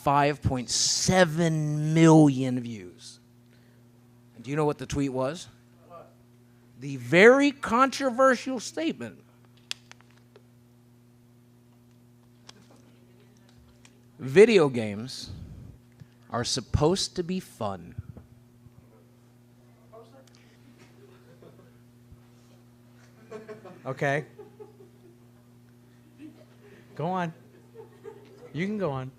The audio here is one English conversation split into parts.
5.7 million views. And do you know what the tweet was? The very controversial statement. Video games are supposed to be fun. Okay. Go on. You can go on.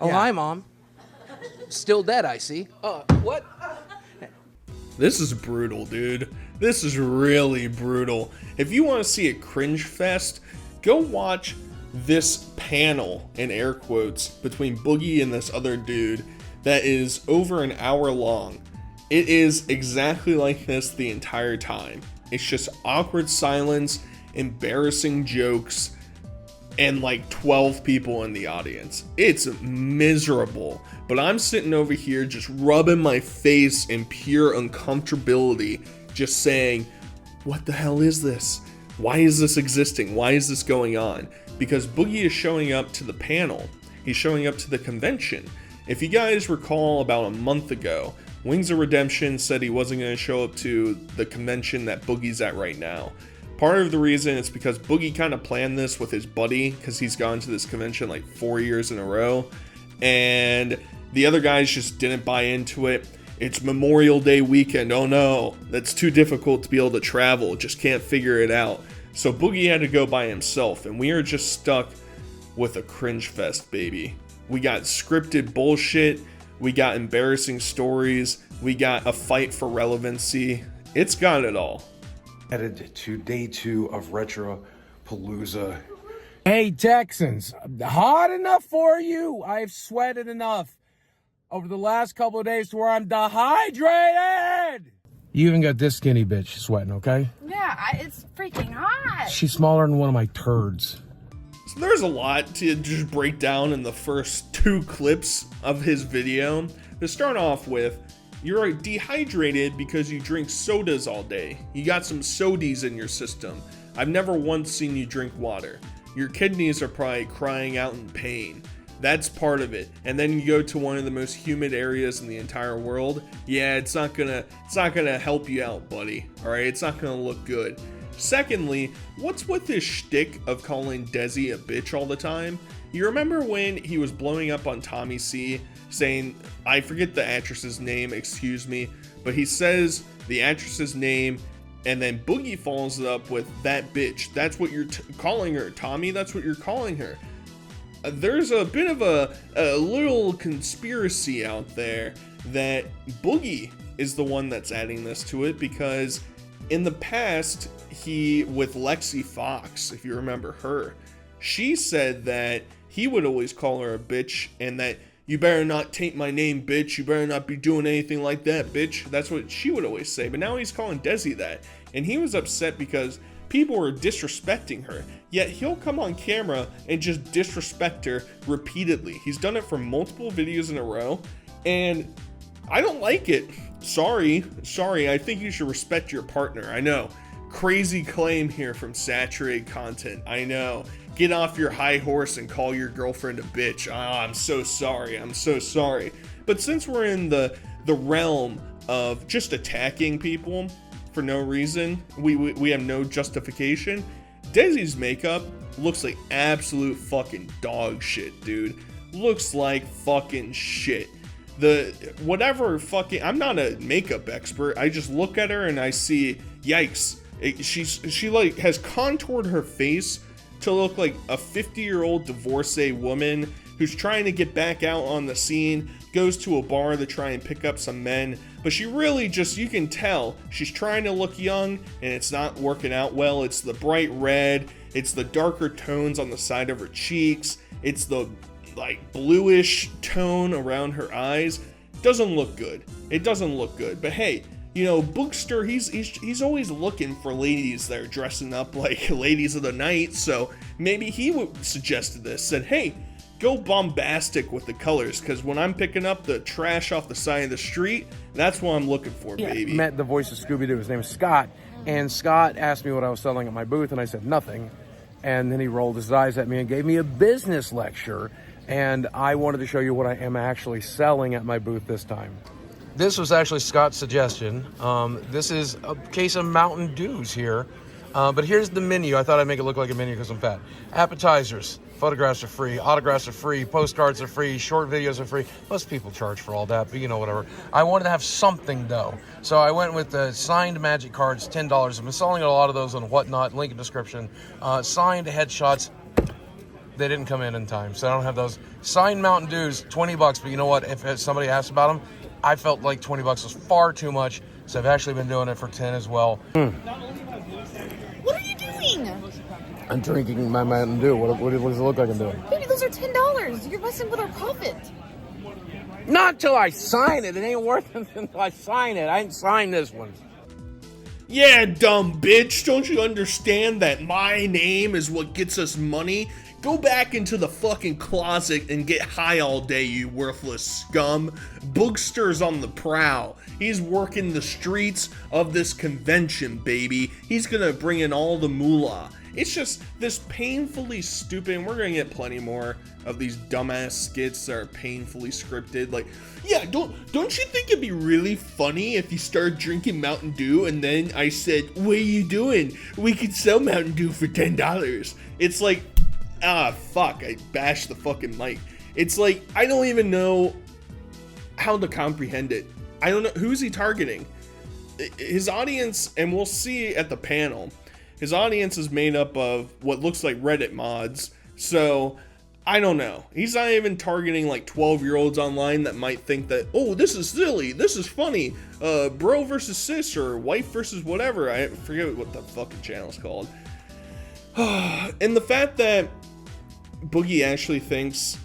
Oh, Yeah. hi, Mom. Still dead, I see. What? This is brutal, dude. This is really brutal. If you want to see a cringe fest, go watch this panel, in air quotes, between Boogie and this other dude that is over an hour long. It is exactly like this the entire time. It's just awkward silence, embarrassing jokes, and like 12 people in the audience. It's miserable. But I'm sitting over here just rubbing my face in pure uncomfortability, just saying, what the hell is this? Why is this existing? Why is this going on? Because Boogie is showing up to the panel. He's showing up to the convention. If you guys recall, about a month ago, Wings of Redemption said he wasn't going to show up to the convention that Boogie's at right now. Part of the reason is because Boogie kind of planned this with his buddy, because he's gone to this convention like 4 years in a row, and the other guys just didn't buy into it. It's Memorial Day weekend. Oh no, that's too difficult to be able to travel. Just can't figure it out. So Boogie had to go by himself, and we are just stuck with a cringe fest, baby. We got scripted bullshit. We got embarrassing stories. We got a fight for relevancy. It's got it all. Headed to day 2 of Retro Palooza. Hey, Texans, hot enough for you? I've sweated enough over the last couple of days to where I'm dehydrated. You even got this skinny bitch sweating, okay? Yeah, it's freaking hot. She's smaller than one of my turds. So there's a lot to just break down in the first 2 clips of his video. To start off with, you're dehydrated because you drink sodas all day. You got some sodies in your system. I've never once seen you drink water. Your kidneys are probably crying out in pain. That's part of it. And then you go to one of the most humid areas in the entire world. Yeah, it's not gonna help you out, buddy. All right, it's not gonna look good. Secondly, what's with this shtick of calling Desi a bitch all the time? You remember when he was blowing up on Tommy C, saying, I forget the actress's name, excuse me, but he says the actress's name, and then Boogie follows it up with that bitch. That's what you're calling her, Tommy. That's what you're calling her. There's a bit of a little conspiracy out there that Boogie is the one that's adding this to it, because in the past, he, with Lexi Fox, if you remember her, she said that he would always call her a bitch, and that you better not taint my name, bitch. You better not be doing anything like that, bitch. That's what she would always say. But now he's calling Desi that. And he was upset because people were disrespecting her. Yet he'll come on camera and just disrespect her repeatedly. He's done it for multiple videos in a row. And I don't like it. Sorry. I think you should respect your partner. I know. Crazy claim here from saturated content. I know. Get off your high horse and call your girlfriend a bitch. I'm so sorry. But since we're in the realm of just attacking people for no reason, we have no justification, Desi's makeup looks like absolute fucking dog shit, dude. Looks like fucking shit. I'm not a makeup expert. I just look at her and I see, yikes. She like has contoured her face to look like a 50-year-old divorcee woman who's trying to get back out on the scene, goes to a bar to try and pick up some men, but she really just, you can tell, she's trying to look young, and it's not working out well. It's the bright red, it's the darker tones on the side of her cheeks, it's the like bluish tone around her eyes. Doesn't look good. It doesn't look good, but hey, you know, Boogster, he's always looking for ladies that are dressing up like ladies of the night, so maybe he suggested this, said, hey, go bombastic with the colors, because when I'm picking up the trash off the side of the street, that's what I'm looking for, baby. Met the voice of Scooby-Doo. His name is Scott, and Scott asked me what I was selling at my booth, and I said nothing. And then he rolled his eyes at me and gave me a business lecture. And I wanted to show you what I am actually selling at my booth this time. This was actually Scott's suggestion. This is a case of Mountain Dews here. But here's the menu. I thought I'd make it look like a menu because I'm fat. Appetizers, photographs are free, autographs are free, postcards are free, short videos are free. Most people charge for all that, but you know, whatever. I wanted to have something though. So I went with the signed magic cards, $10. I've been selling a lot of those on Whatnot, link in description. Signed headshots. They didn't come in time, so I don't have those. Signed Mountain Dews, $20, but you know what? If somebody asked about them, I felt like $20 was far too much, so I've actually been doing it for 10 as well. What are you doing? I'm drinking my Mountain Dew. What does it look like I'm doing? Baby, those are $10. You're messing with our profit. Not till I sign it. It ain't worth it until I sign it. I ain't signed this one. Yeah, dumb bitch. Don't you understand that my name is what gets us money? Go back into the fucking closet and get high all day, you worthless scum. Boogster's on the prowl. He's working the streets of this convention, baby. He's gonna bring in all the moolah. It's just this painfully stupid, and we're gonna get plenty more of these dumbass skits that are painfully scripted. Like, yeah, don't you think it'd be really funny if you started drinking Mountain Dew and then I said, what are you doing? We could sell Mountain Dew for $10. It's like, fuck, I bashed the fucking mic. It's like, I don't even know how to comprehend it. I don't know, who's he targeting? His audience, and we'll see at the panel, his audience is made up of what looks like Reddit mods, so I don't know. He's not even targeting like 12-year-olds online that might think that, oh, this is silly, this is funny, bro versus sis, or wife versus whatever. I forget what the fucking channel's called. And the fact that Boogie actually thinks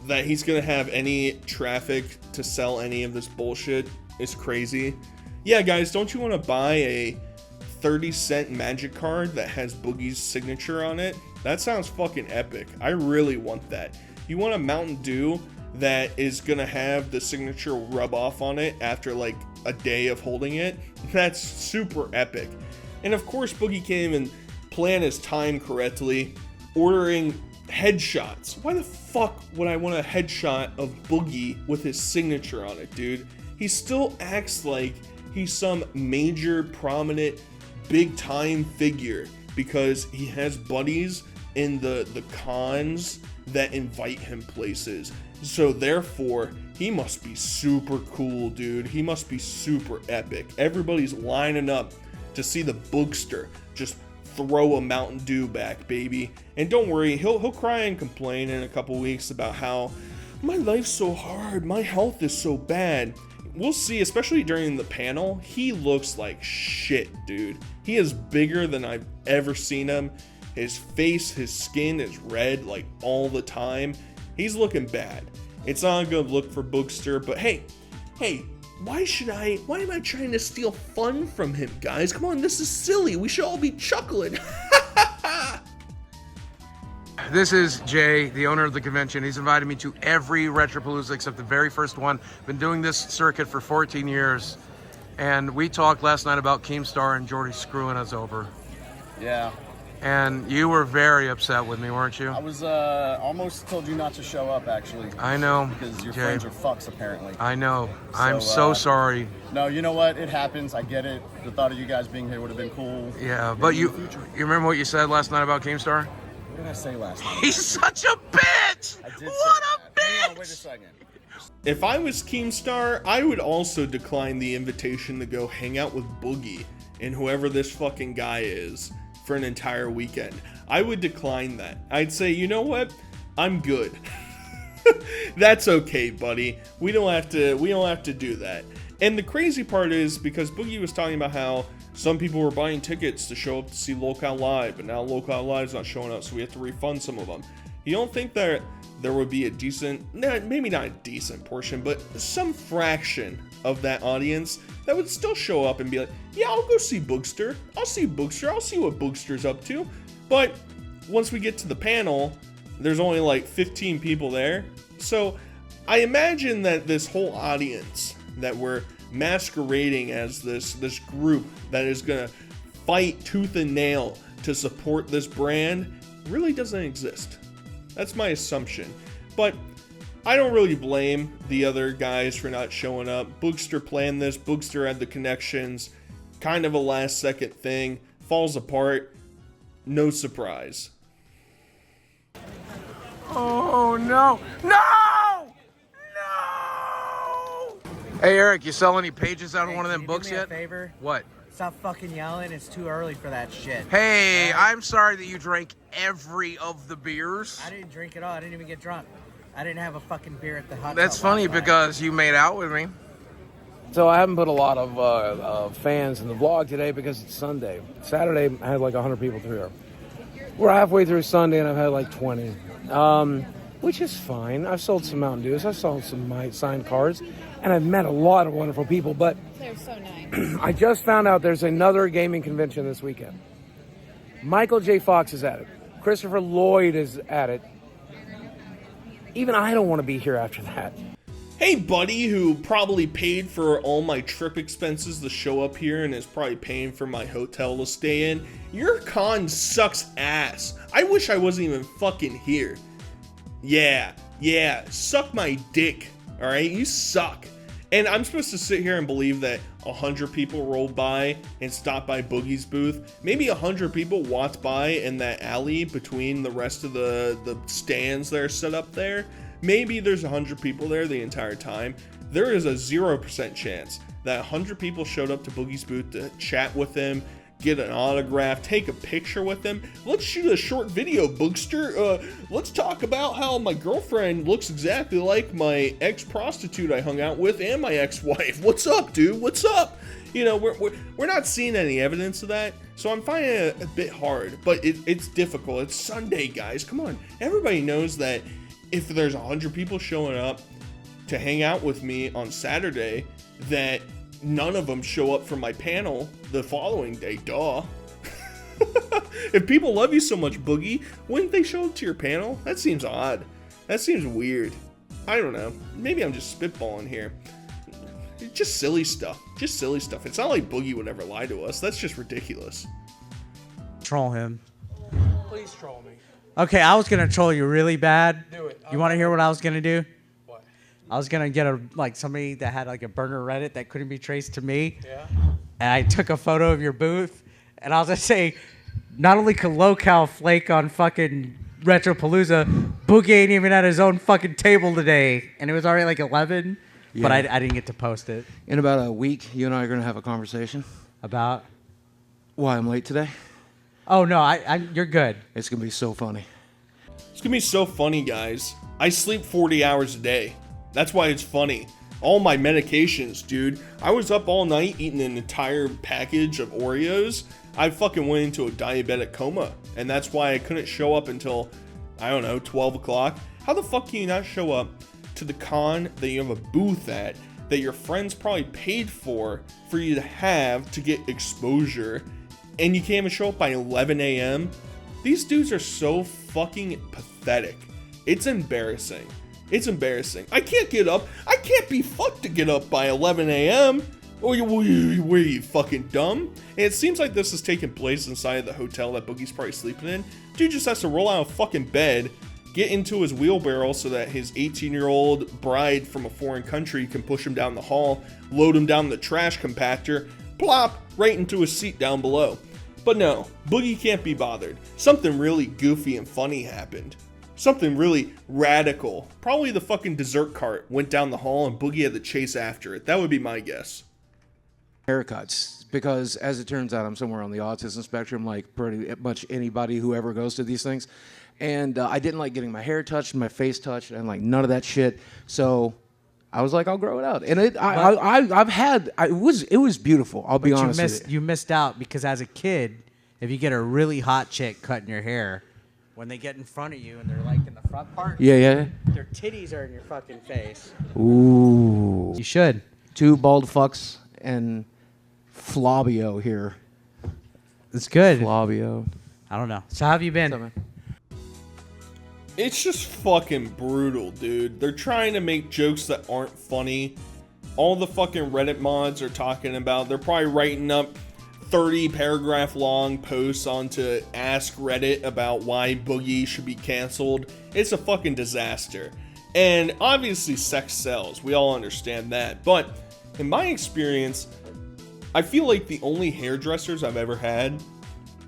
that he's gonna have any traffic to sell any of this bullshit is crazy. Yeah, guys, don't you want to buy a 30-cent magic card that has Boogie's signature on it? That sounds fucking epic. I really want that. You want a Mountain Dew that is gonna have the signature rub off on it after like a day of holding it? That's super epic. And of course, Boogie can't even plan his time correctly, ordering headshots. Why the fuck would I want a headshot of Boogie with his signature on it, dude? He still acts like he's some major, prominent, big-time figure because he has buddies in the cons that invite him places. So therefore, he must be super cool, dude. He must be super epic. Everybody's lining up to see the Boogster just throw a Mountain Dew back, baby. And don't worry, he'll cry and complain in a couple weeks about how my life's so hard, my health is so bad. We'll see, especially during the panel. He looks like shit, dude. He is bigger than I've ever seen him. His face, his skin is red like all the time. He's looking bad. It's not a good look for Boogster, but hey, why am I trying to steal fun from him, guys? Come on, this is silly. We should all be chuckling. This is Jay, the owner of the convention. He's invited me to every Retropalooza except the very first one. Been doing this circuit for 14 years. And we talked last night about Keemstar and Jordy screwing us over. Yeah. And you were very upset with me, weren't you? I was almost told you not to show up, actually. I know. Because your Jay, friends are fucks, apparently. I know. I'm so sorry. No, you know what? It happens. I get it. The thought of you guys being here would have been cool. Yeah, but you remember what you said last night about Keemstar? What did I say last night? He's such a bitch! I did What say a that. bitch! Hang on, wait a second. If I was Keemstar, I would also decline the invitation to go hang out with Boogie and whoever this fucking guy is for an entire weekend. I would decline that. I'd say, you know what? I'm good. That's okay, buddy. We don't have to do that. And the crazy part is because Boogie was talking about how some people were buying tickets to show up to see Locale Live, but now Locale Live's not showing up, so we have to refund some of them. You don't think that there would be a decent, maybe not a decent portion, but some fraction of that audience that would still show up and be like, yeah, I'll go see Boogster. I'll see Boogster. I'll see what Boogster's up to. But once we get to the panel, there's only like 15 people there. So I imagine that this whole audience that we're masquerading as this group that is gonna fight tooth and nail to support this brand really doesn't exist. That's my assumption. But I don't really blame the other guys for not showing up. Boogster planned this. Boogster had the connections. Kind of a last second thing. Falls apart. No surprise. Oh, no. No! No! Hey, Eric, you sell any pages out of one of them books yet? Favor? What? Stop fucking yelling. It's too early for that shit. Hey, I'm sorry that you drank every of the beers. I didn't drink it all. I didn't even get drunk. I didn't have a fucking beer at the hot That's tub funny last night. because you made out with me. So I haven't put a lot of fans in the vlog today because it's Sunday. Saturday, I had like 100 people through here. We're halfway through Sunday and I've had like 20, which is fine. I've sold some Mountain Dews. I've sold some my signed cards, and I've met a lot of wonderful people, but They're so nice. I just found out there's another gaming convention this weekend. Michael J. Fox is at it. Christopher Lloyd is at it. Even I don't want to be here after that. Hey, buddy, who probably paid for all my trip expenses to show up here and is probably paying for my hotel to stay in. Your con sucks ass. I wish I wasn't even fucking here. Yeah, suck my dick, alright? You suck. And I'm supposed to sit here and believe that 100 people rolled by and stopped by Boogie's booth. Maybe 100 people walked by in that alley between the rest of the stands that are set up there. Maybe there's 100 people there the entire time. There is a 0% chance that 100 people showed up to Boogie's booth to chat with him, get an autograph, take a picture with him. Let's shoot a short video, Boogster. Let's talk about how my girlfriend looks exactly like my ex-prostitute I hung out with and my ex-wife. What's up, dude? What's up? You know, we're not seeing any evidence of that, so I'm finding it a bit hard, but it's difficult. It's Sunday, guys. Come on. Everybody knows that if there's 100 people showing up to hang out with me on Saturday, that none of them show up for my panel the following day. Duh. If people love you so much, Boogie, wouldn't they show up to your panel? That seems odd. That seems weird. I don't know. Maybe I'm just spitballing here. It's just silly stuff. Just silly stuff. It's not like Boogie would ever lie to us. That's just ridiculous. Troll him. Please troll me. Okay, I was gonna troll you really bad. Do it. You want to hear what I was gonna do? What? I was gonna get somebody that had like a burner Reddit that couldn't be traced to me. Yeah. And I took a photo of your booth, and I was gonna say, not only could Locale flake on fucking Retropalooza, Boogie ain't even at his own fucking table today, and it was already like 11, but I didn't get to post it. In about a week, you and I are going to have a conversation. About? Why I'm late today? Oh no, you're good. It's going to be so funny. It's gonna be so funny, guys. I sleep 40 hours a day. That's why it's funny. All my medications, dude. I was up all night eating an entire package of Oreos. I fucking went into a diabetic coma, and that's why I couldn't show up until, I don't know, 12 o'clock. How the fuck can you not show up to the con that you have a booth at, that your friends probably paid for you to have to get exposure, and you can't even show up by 11 a.m.? These dudes are so fucking pathetic. It's embarrassing. It's embarrassing. I can't get up. I can't be fucked to get up by 11 a.m. Were you fucking dumb? And it seems like this is taking place inside of the hotel that Boogie's probably sleeping in. Dude just has to roll out of fucking bed, get into his wheelbarrow so that his 18-year-old bride from a foreign country can push him down the hall, load him down the trash compactor, plop, right into his seat down below. But no, Boogie can't be bothered. Something really goofy and funny happened. Something really radical. Probably the fucking dessert cart went down the hall and Boogie had to chase after it. That would be my guess. Haircuts, because as it turns out, I'm somewhere on the autism spectrum, like pretty much anybody who ever goes to these things. And I didn't like getting my hair touched, my face touched, and like none of that shit. So I was like, I'll grow it out. And it was beautiful. I'll be honest with you. You missed out because as a kid, if you get a really hot chick cutting your hair, when they get in front of you and they're like in the front part, Yeah. their titties are in your fucking face. Ooh. You should. 2 bald fucks and Flabio here. It's good. Flabio. I don't know. So how have you been? What's up, man? It's just fucking brutal, dude. They're trying to make jokes that aren't funny. All the fucking Reddit mods are talking about, they're probably writing up 30 paragraph long posts onto Ask Reddit about why Boogie should be canceled. It's a fucking disaster. And obviously sex sells. We all understand that. But in my experience, I feel like the only hairdressers I've ever had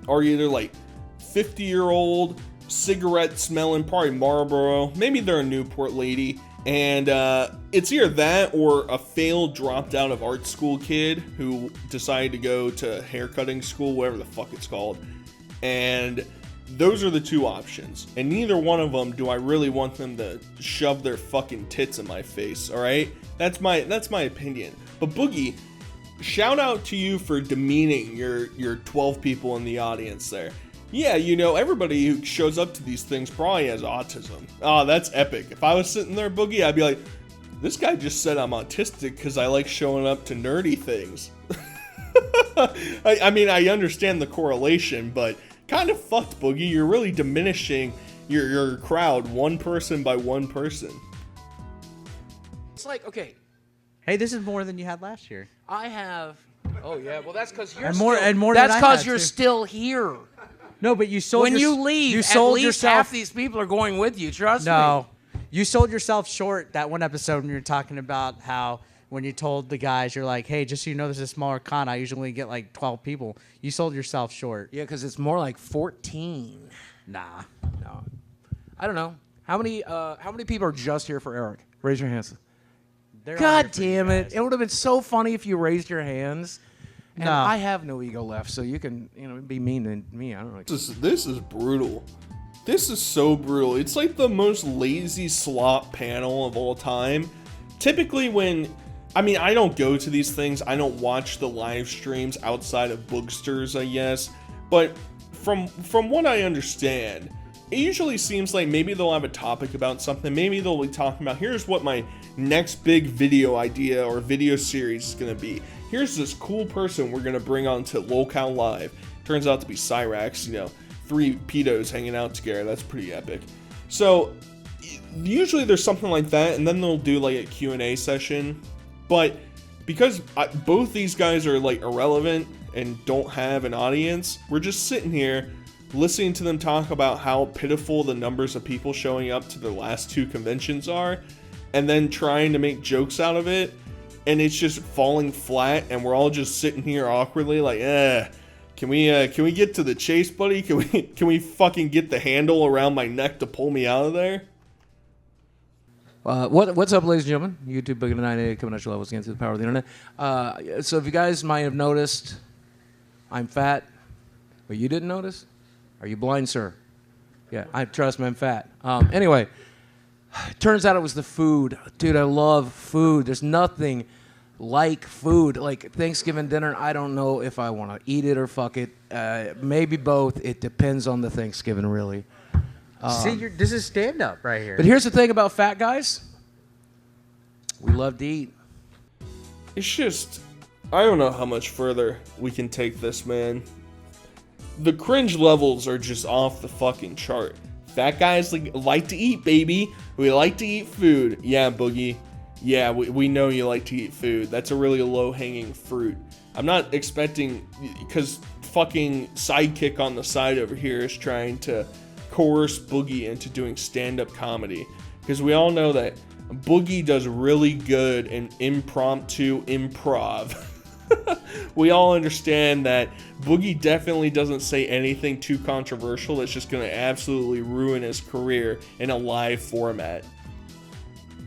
are either like 50-year-old, cigarette smelling, probably Marlboro. Maybe they're a Newport lady. And it's either that or a failed dropped out of art school kid who decided to go to haircutting school, whatever the fuck it's called. And those are the two options. And neither one of them do I really want them to shove their fucking tits in my face, alright? That's my opinion. But Boogie, shout out to you for demeaning your 12 people in the audience there. Yeah, you know, everybody who shows up to these things probably has autism. Oh, that's epic. If I was sitting there, Boogie, I'd be like, this guy just said I'm autistic because I like showing up to nerdy things. I mean, I understand the correlation, but kind of fucked, Boogie. You're really diminishing your crowd one person by one person. It's like, okay, Hey, this is more than you had last year. I have. Oh yeah, well that's because you're And more- still, and more That's than I because had, you're too. still here. No, but you sold When you leave, you at sold least yourself. half these people are going with you. Trust me. No, you sold yourself short that one episode when you were talking about how when you told the guys, you're like, hey, just so you know, this is a smaller con. I usually get like 12 people. You sold yourself short. Yeah, because it's more like 14. Nah. No, I don't know. How many people are just here for Eric? Raise your hands. They're all God here for you damn it! guys. It would have been so funny if you raised your hands. And No. I have no ego left, so you can, be mean to me. I don't know. This is brutal. This is so brutal. It's like the most lazy slop panel of all time. Typically I don't go to these things. I don't watch the live streams outside of Boogsters, I guess. But from what I understand, it usually seems like maybe they'll have a topic about something. Maybe they'll be talking about, here's what my next big video idea or video series is going to be. Here's this cool person we're going to bring on to Locale Live. Turns out to be Cyrax, 3 pedos hanging out together. That's pretty epic. So usually there's something like that, and then they'll do like a Q&A session. But because both these guys are like irrelevant and don't have an audience, we're just sitting here listening to them talk about how pitiful the numbers of people showing up to their last 2 conventions are, and then trying to make jokes out of it. And it's just falling flat, and we're all just sitting here awkwardly like, can we get to the chase, buddy? Can we fucking get the handle around my neck to pull me out of there? What's up, ladies and gentlemen? YouTube Boogie2988 coming at your levels again through the power of the internet. So if you guys might have noticed, I'm fat, but you didn't notice? Are you blind, sir? Yeah, I trust me, I'm fat. Anyway, turns out it was the food. Dude, I love food. There's nothing like food. Like Thanksgiving dinner, I don't know if I want to eat it or fuck it. Maybe both. It depends on the Thanksgiving, really. See, this is stand-up right here. But here's the thing about fat guys. We love to eat. It's just, I don't know how much further we can take this, man. The cringe levels are just off the fucking chart. Fat guys like to eat, baby. We like to eat food. Yeah, Boogie. Yeah, we know you like to eat food. That's a really low-hanging fruit. I'm not expecting, because fucking sidekick on the side over here is trying to coerce Boogie into doing stand-up comedy. Because we all know that Boogie does really good in impromptu improv. We all understand that Boogie definitely doesn't say anything too controversial that's just going to absolutely ruin his career in a live format.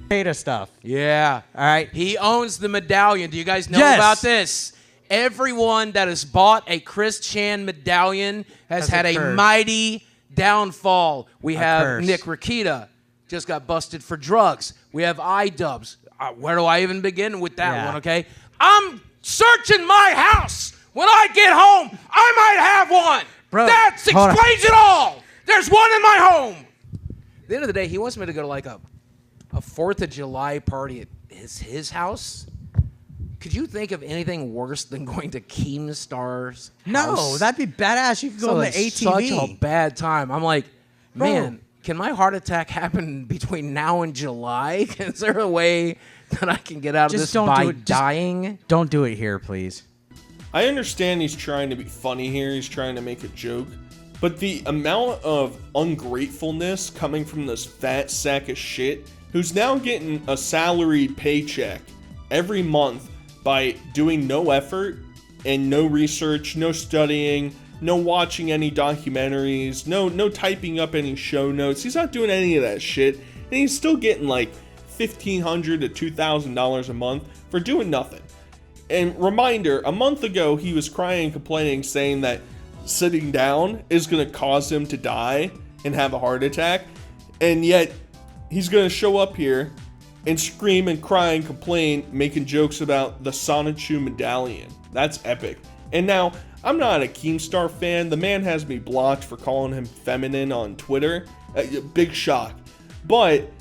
Potato stuff. Yeah. All right. He owns the medallion. Do you guys know Yes. about this? Everyone that has bought a Chris Chan medallion has had a curse. mighty downfall. We have curse. Nick Rakita, just got busted for drugs. We have iDubbbz. Where do I even begin with that Yeah. one, okay? I'm searching my house. When I get home, I might have one. Bro, that hold on. explains it all. There's one in my home. At the end of the day, he wants me to go to like a 4th of July party at his house. Could you think of anything worse than going to Keemstar's No, house? that'd be badass. You could go on the ATV. Such a bad time. I'm like, man, can my heart attack happen between now and July? Is there a way that I can get out of Just this don't by do it. Just dying? Don't do it here, please. I understand he's trying to be funny here, he's trying to make a joke, but the amount of ungratefulness coming from this fat sack of shit who's now getting a salaried paycheck every month by doing no effort and no research, no studying, no watching any documentaries, no typing up any show notes. He's not doing any of that shit, and he's still getting like $1,500 to $2,000 a month for doing nothing. And reminder, a month ago he was crying and complaining, saying that sitting down is going to cause him to die and have a heart attack, and yet he's going to show up here and scream and cry and complain, making jokes about the Sonichu medallion. That's epic. And now, I'm not a Keemstar fan. The man has me blocked for calling him feminine on Twitter. Big shock. But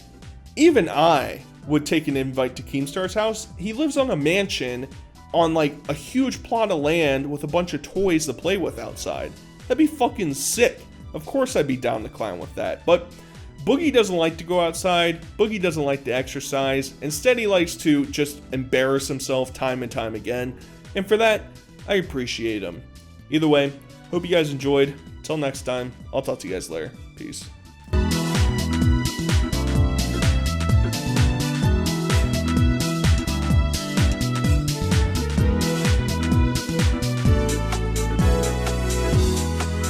even I would take an invite to Keemstar's house. He lives on a mansion on like a huge plot of land with a bunch of toys to play with outside. That'd be fucking sick. Of course I'd be down to clown with that. But Boogie doesn't like to go outside. Boogie doesn't like to exercise. Instead, he likes to just embarrass himself time and time again. And for that, I appreciate him. Either way, hope you guys enjoyed. Till next time, I'll talk to you guys later. Peace.